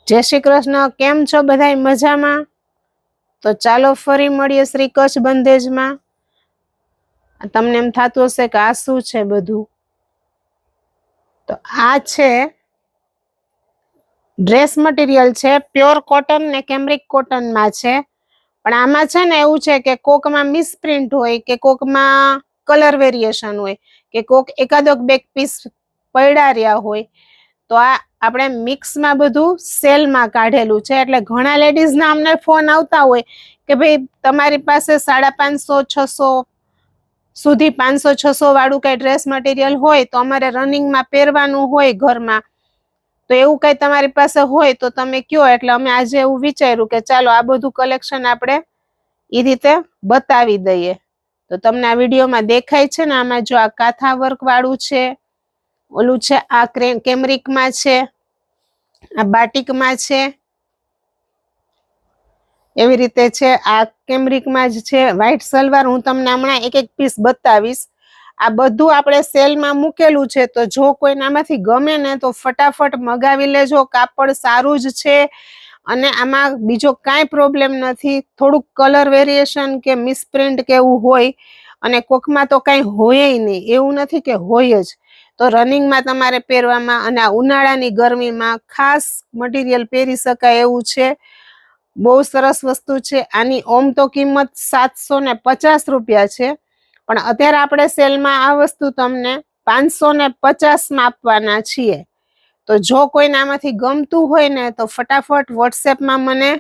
जय श्री कृष्ण। केम छो बधाई मजामां? तो चालो फरी मळीए श्री कच्छ बंधेज में। तमने एम थातुं हशे के आ शुं छे बधुं। तो आ छे ड्रेस मटीरियल छे, प्योर कॉटन ने केमरिक कॉटन में छे। पण आमां छे ने एवुं छे के कोक में मिसप्रिंट होय के कोक में कलर वेरिएशन होय के कोक एकादो बेक पीस पड्या रह्या होय। तो आ આપણે મિક્સમાં બધું સેલમાં કાઢેલું છે એટલે ઘણા લેડીઝના અમને ફોન આવતા હોય કે ભાઈ તમારી પાસે 550 600 સુધી 500 600 વાળું કઈ ડ્રેસ મટીરિયલ હોય તો અમારે રનિંગમાં પહેરવાનું હોય ઘરમાં, તો એવું કઈ તમારી પાસે હોય તો તમે કયો। એટલે અમે આજે એવું વિચાર્યું કે ચાલો આ બધું કલેક્શન આપણે એ રીતે બતાવી દઈએ। તો તમને આ વિડીયોમાં દેખાય છે ને, આમાં જો આ કાથા વર્ક વાળું છે, ઓલું છે આ કેમરિક માં છે, આ બાટિક માં છે, એવી રીતે છે આ કેમરિક માં જ છે। વ્હાઈટ સલવાર હું તમને હમણાં એક એક પીસ બતાવીશ। આ બધું આપણે સેલમાં મૂકેલું છે, તો જો કોઈને આમાંથી ગમે ને તો ફટાફટ મગાવી લેજો। કાપડ સારું જ છે અને આમાં બીજો કાંઈ પ્રોબ્લેમ નથી। થોડુંક કલર વેરિએશન કે મિસપ્રિન્ટ કે એવું હોય અને કોકમાં તો કાંઈ હોય નહીં, એવું નથી કે હોય જ। તો રનિંગમાં તમારે પહેરવામાં અને આ ઉનાળાની ગરમીમાં ખાસ મટીરિયલ પહેરી શકાય એવું છે। બહુ સરસ વસ્તુ છે। આની ઓમ તો કિંમત 750 રૂપિયા છે, પણ અત્યારે આપણે સેલમાં આ વસ્તુ તમને 550 માં આપવાના છીએ। તો જો કોઈને આમાંથી ગમતું હોય ને તો ફટાફટ વોટ્સએપમાં મને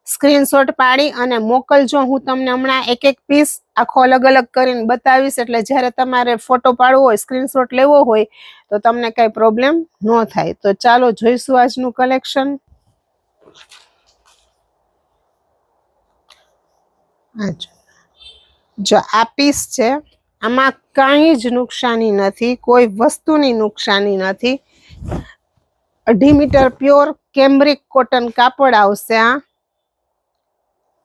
સ્ક્રીનશોટ પાડી અને મોકલજો। હું તમને હમણાં એક એક પીસ આખો અલગ અલગ કરીને બતાવીશ, એટલે જ્યારે તમારે ફોટો પાડવો હોય, સ્ક્રીનશોટ લેવો હોય તો તમને કઈ પ્રોબ્લેમ ન થાય। તો ચાલો જોઈશું આજનું કલેક્શન। જો આ પીસ છે, આમાં કાંઈ જ નુકસાની નથી, કોઈ વસ્તુની નુકસાની નથી। 2.5 મીટર પ્યોર કેમરિક કોટન કાપડ આવશે। આ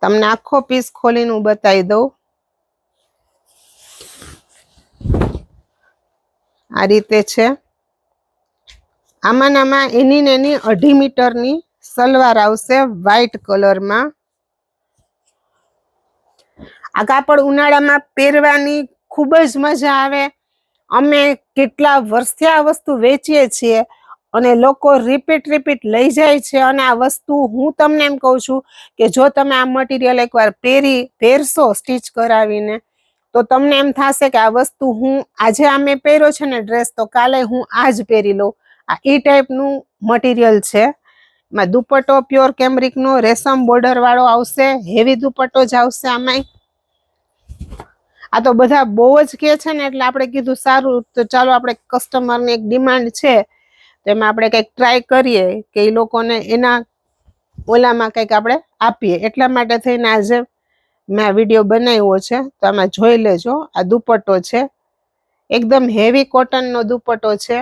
તમને આખો પીસ ખોલીને હું બતાવી દઉં। આ રીતે છે। આમાં એની ને એની 2.5 મીટરની સલવાર આવશે વ્હાઈટ કલરમાં। આ કાપડ ઉનાળામાં પહેરવાની ખૂબ જ મજા આવે। અમે કેટલા વર્ષથી આ વસ્તુ વેચીએ છીએ અને લોકો રિપીટ લઈ જાય છે। અને આ વસ્તુ હું તમને એમ કહું છું કે જો તમે આ મટીરિયલ એકવાર પહેરશો સ્ટીચ કરાવીને તો તમને એમ થશે કે આ વસ્તુ હું આજે આ મેં પહેર્યો છે ને ડ્રેસ, તો કાલે હું આ જ પહેરી લઉં। આ એ ટાઈપનું મટીરિયલ છે। એમાં દુપટ્ટો પ્યોર કેમરિકનો રેશમ બોર્ડર વાળો આવશે, હેવી દુપટ્ટો જ આવશે આમાંય। આ તો બધા બહુ જ કહે છે ને એટલે આપણે કીધું સારું તો ચાલો આપણે કસ્ટમરની એક ડિમાન્ડ છે તો એમાં આપણે કંઈક ટ્રાય કરીએ કે એ લોકોને એના ઓલામાં કંઈક આપણે આપીએ। એટલા માટે થઈને આજે મેં આ વિડીયો બનાવ્યો છે। તો આમાં જોઈ લેજો, આ દુપટ્ટો છે, એકદમ હેવી કોટનનો દુપટ્ટો છે।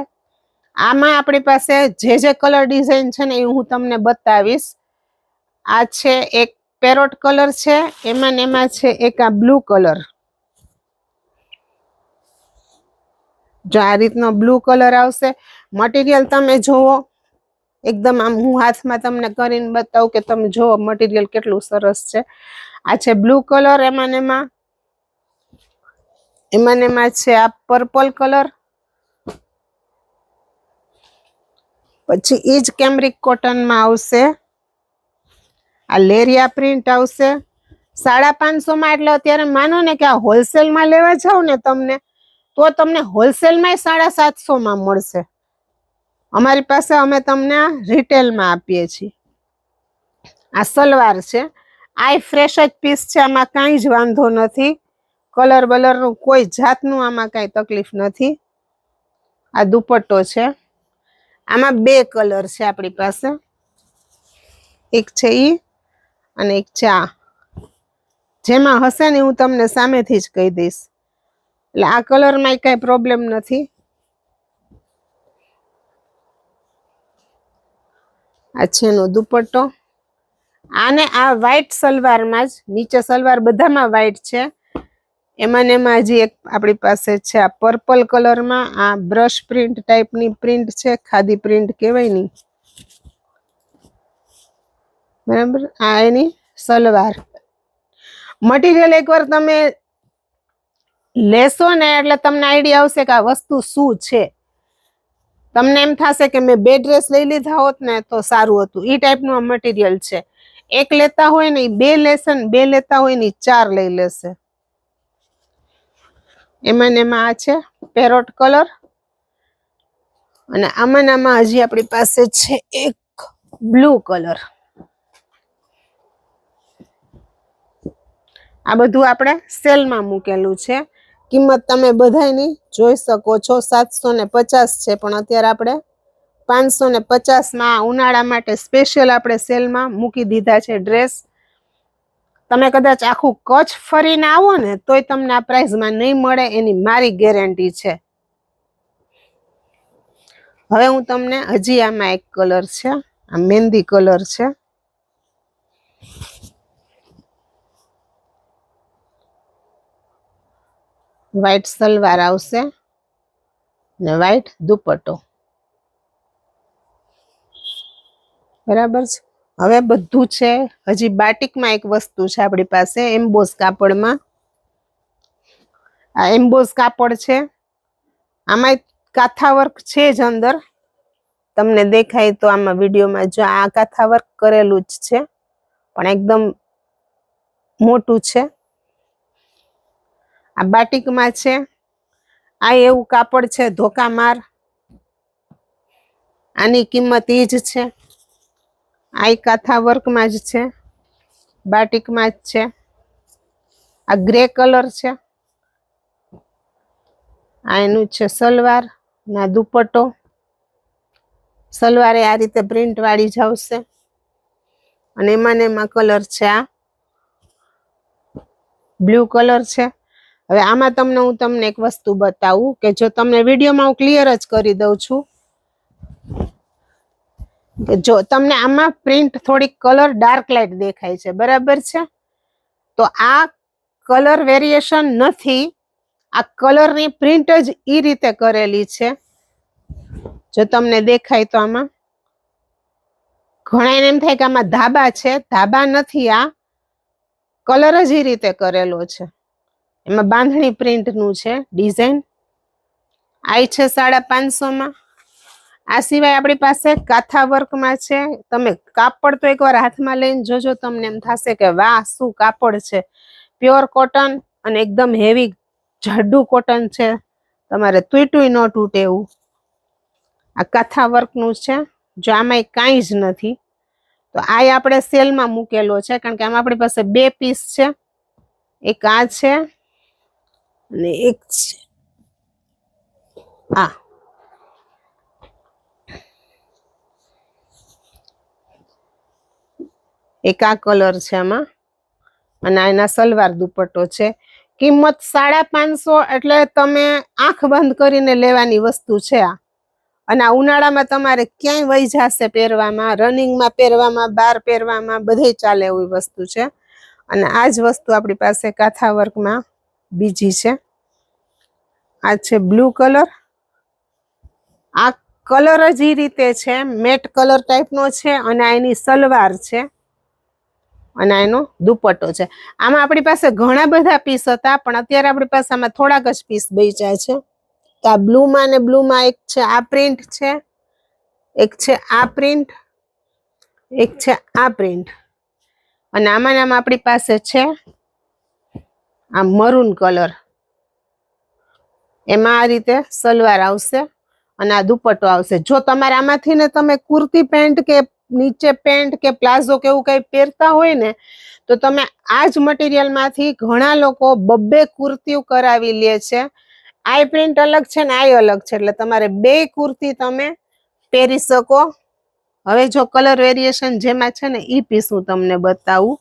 આમાં આપણી પાસે જે જે કલર ડિઝાઇન છે ને એ હું તમને બતાવીશ। આ છે એક પેરોટ કલર છે, એમાં ને એમાં છે એક આ બ્લુ કલર। જો આ રીતનો બ્લુ કલર આવશે। મટીરિયલ તમે જોવો, એકદમ આમ હું હાથમાં તમને કરીને બતાવું કે તમે જોવો મટીરિયલ કેટલું સરસ છે। આ છે બ્લુ કલર, એમાં ને એમાં છે આ પર્પલ કલર, પછી ઈ જ કેમરિક કોટનમાં આવશે આ લેરિયા પ્રિન્ટ આવશે 550 માં। એટલે અત્યારે માનો ને કે આ હોલસેલમાં લેવા જાવ ને તમને તો તમને હોલસેલમાં 750 માં મળશે। અમારી પાસે અમે તમને રિટેલમાં આપીએ છીએ। આ સલવાર છે, આ ફ્રેશ જ પીસ છે, આમાં કાંઈ જ વાંધો નથી। કલર બલરનું કોઈ જાતનું આમાં કાંઈ તકલીફ નથી। આ દુપટ્ટો છે, આમાં 2 કલર છે આપણી પાસે, એક છે ઈ અને એક છે આ। જેમાં હશે ને હું તમને સામેથી જ કહી દઈશ, એટલે આ કલરમાં કાંઈ પ્રોબ્લેમ નથી। આ છે એનો દુપટ્ટો, આને આ વ્હાઈટ સલવારમાં જ, નીચે સલવાર બધામાં વ્હાઈટ છે, એમાં ને એમાં હજી એક આપણી પાસે છે આ પર્પલ કલરમાં। આ બ્રશ પ્રિન્ટ ટાઈપની પ્રિન્ટ છે, ખાદી પ્રિન્ટ કહેવાય નહીં। બરાબર. આ એની સલવાર. મટીરિયલ એકવાર તમે લેશો ને એટલે તમને આઈડિયા આવશે કે આ વસ્તુ શું છે. તમને એમ થશે કે મેં 2 ડ્રેસ લઈ લીધા હોત ને તો સારું હતું. ઈ ટાઈપનું આ મટીરિયલ છે. એક લેતા હોય ને 2 લેશે ને 2 લેતા હોય ને 4 લઈ લેશે. એમાં આ છે પેરોટ કલર. અને આમાં હજી આપણી પાસે છે એક બ્લુ કલર. આ બધું આપણે સેલમાં મૂકેલું છે. કિંમત તમે બધાયની જોઈ શકો છો. 750 છે, પણ અત્યારે આપણે 550 માં ઉનાળા માટે સ્પેશિયલ આપણે સેલમાં મૂકી દીધા છે ડ્રેસ. તમે કદાચ આખું કચ્છ ફરીને આવો ને તોય તમને આ પ્રાઇસમાં નહીં મળે, એની મારી ગેરંટી છે. હવે હું તમને હજી આમાં એક કલર છે, આ મહેંદી કલર છે. વ્હાઈટ સલવાર આવશે ને વ્હાઈટ દુપટ્ટો. બરાબર છે. હવે બધું છે. હજી બાટિકમાં એક વસ્તુ છે આપણી પાસે એમ્બોસ કાપડમાં. આ એમ્બોસ કાપડ છે. આમાં કાથા વર્ક છે જ અંદર. તમને દેખાય તો આમાં વિડીયોમાં જો આ કાથા વર્ક કરેલું જ છે, પણ એકદમ મોટું છે. આ બાટિકમાં છે. આ એવું કાપડ છે ધોકામાર. આની કિંમત ઈ જ છે. આ કાથા વર્કમાં જ છે, બાટિકમાં જ છે. આ ગ્રે કલર છે. આ એનું છે સલવાર ના દુપટ્ટો. સલવારે આ રીતે પ્રિન્ટ વાળી જ આવશે. અને એમાં કલર છે આ બ્લુ કલર છે. હવે આમાં હું તમને એક વસ્તુ બતાવું કે જો તમને વિડીયોમાં હું ક્લિયર જ કરી દઉં છું કે જો તમને આમાં પ્રિન્ટ થોડીક કલર ડાર્ક લાઇટ દેખાય છે, બરાબર છે? તો આ કલર વેરિએશન નથી, આ કલરની પ્રિન્ટ જ ઈ રીતે કરેલી છે. જો તમને દેખાય તો આમાં ઘણા એમ થાય કે આમાં ધાબા છે, ધાબા નથી, આ કલર જ ઈ રીતે કરેલો છે. એમાં બાંધણી પ્રિન્ટનું છે ડિઝાઇન. આ છે 550 માં. આ સિવાય આપણી પાસે કાથા વર્કમાં છે. તમે કાપડ તો એકવાર હાથમાં લઈને જોજો, તમને એમ થશે કે વાહ શું કાપડ છે. પ્યોર કોટન અને એકદમ હેવી જાડું કોટન છે. તમારે તૂટુંય ન તૂટે એવું આ કાથા વર્કનું છે. જો આમાં કાંઈ જ નથી. તો આ આપણે સેલમાં મૂકેલો છે, કારણ કે આમાં આપણી પાસે 2 પીસ છે. એક આ છે અને એક છે આ. એક આ કલર છે આમાં અને એના સલવાર દુપટ્ટો છે. કિંમત 550 એટલે તમે આંખ બંધ કરીને લેવાની વસ્તુ છે આ. અને આ ઉનાળામાં તમારે ક્યાંય વહી જશે પહેરવામાં, રનિંગમાં પહેરવામાં, બહાર પહેરવામાં, બધે ચાલે એવી વસ્તુ છે. અને આ જ વસ્તુ આપણી પાસે કાથા વર્કમાં બીજી છે. આ છે બ્લુ કલર. આ કલર જ ઈ રીતે છે, મેટ કલર ટાઈપનો છે. અને એની સલવાર છે અને એનો દુપટ્ટો છે. આમાં આપણી પાસે ઘણા બધા પીસ હતા, પણ અત્યારે આપણી પાસે આમાં થોડાક જ પીસ બચ્યા છે. તો આ બ્લુમાં ને બ્લુમાં એક છે આ પ્રિન્ટ છે, એક છે આ પ્રિન્ટ, એક છે આ પ્રિન્ટ. અને આમાં આપણી પાસે છે આ મરૂન કલર. એમાં આ રીતે સલવાર આવશે અને આ દુપટ્ટો આવશે. જો તમારે આમાંથી ને તમે કુર્તી પેન્ટ કે નીચે પેન્ટ કે પ્લાઝો કે એવું કઈ પહેરતા હોય ને તો તમે આ જ મટીરિયલમાંથી ઘણા લોકો 2 કુર્તીઓ કરાવી લે છે. આ પ્રિન્ટ અલગ છે ને આ અલગ છે, એટલે તમારે 2 કુર્તી તમે પહેરી શકો. હવે જો કલર વેરિએશન જેમાં છે ને ઈ પીસ હું તમને બતાવું.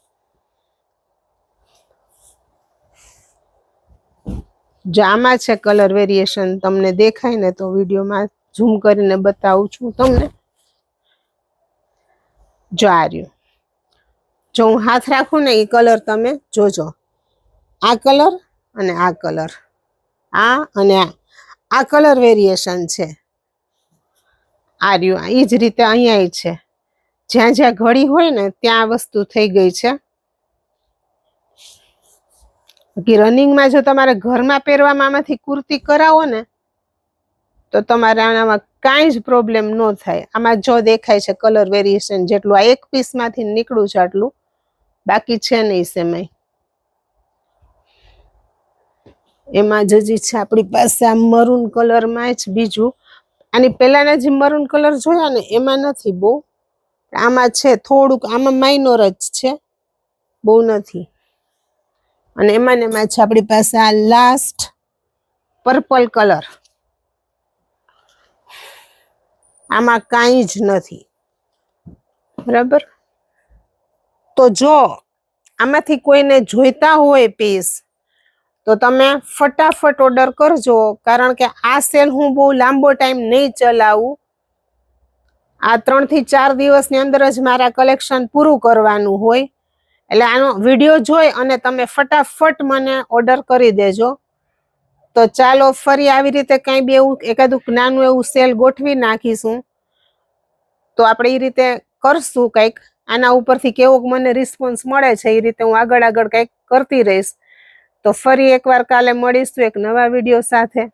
જો આમાં છે કલર વેરિએશન, તમને દેખાય ને તો વિડીયોમાં ઝૂમ કરીને બતાવું છું તમને. જો આ રહ્યું. જો હું હાથ રાખું ને એ કલર તમે જોજો. આ કલર અને આ કલર, આ અને આ કલર વેરિએશન છે. આ રહ્યું. એ જ રીતે અહીંયા છે. જ્યાં જ્યાં ઘડી હોય ને ત્યાં આ વસ્તુ થઈ ગઈ છે. બાકી રનિંગમાં જો તમારે ઘરમાં પહેરવામાં આમાંથી કુર્તી કરાવો ને તો તમારે આનામાં કાંઈ જ પ્રોબ્લેમ ન થાય. આમાં જો દેખાય છે કલર વેરિએશન જેટલું આ એક પીસમાંથી નીકળ્યું છે આટલું, બાકી છે નહીં સેમાય. એમાં જ હજી છે આપણી પાસે આ મરૂન કલરમાં જ બીજું. આની પહેલાના જે મરૂન કલર જોયા ને એમાં નથી બહુ, આમાં છે થોડુંક, આમાં માઇનોર જ છે, બહુ નથી. અને એમાં ને એમાં છે આપણી પાસે આ લાસ્ટ પર્પલ કલર, આમાં કાંઈ જ નથી. બરાબર. તો જો આમાંથી કોઈને જોઈતા હોય પીસ તો તમે ફટાફટ ઓર્ડર કરજો, કારણ કે આ સેલ હું બહુ લાંબો ટાઈમ નહીં ચલાવું. આ 3 થી 4 દિવસની અંદર જ મારા કલેક્શન પૂરું કરવાનું હોય. એટલે આનો વિડીયો જોઈ અને તમે ફટાફટ મને ઓર્ડર કરી દેજો. તો ચાલો ફરી આવી રીતે કંઈ બી એવું એકાદું નાનું એવું સેલ ગોઠવી નાખીશું. તો આપણે એ રીતે કરશું કંઈક. આના ઉપરથી કેવો મને રિસ્પોન્સ મળે છે એ રીતે હું આગળ કંઈક કરતી રહીશ. તો ફરી એકવાર કાલે મળીશું એક નવા વિડીયો સાથે.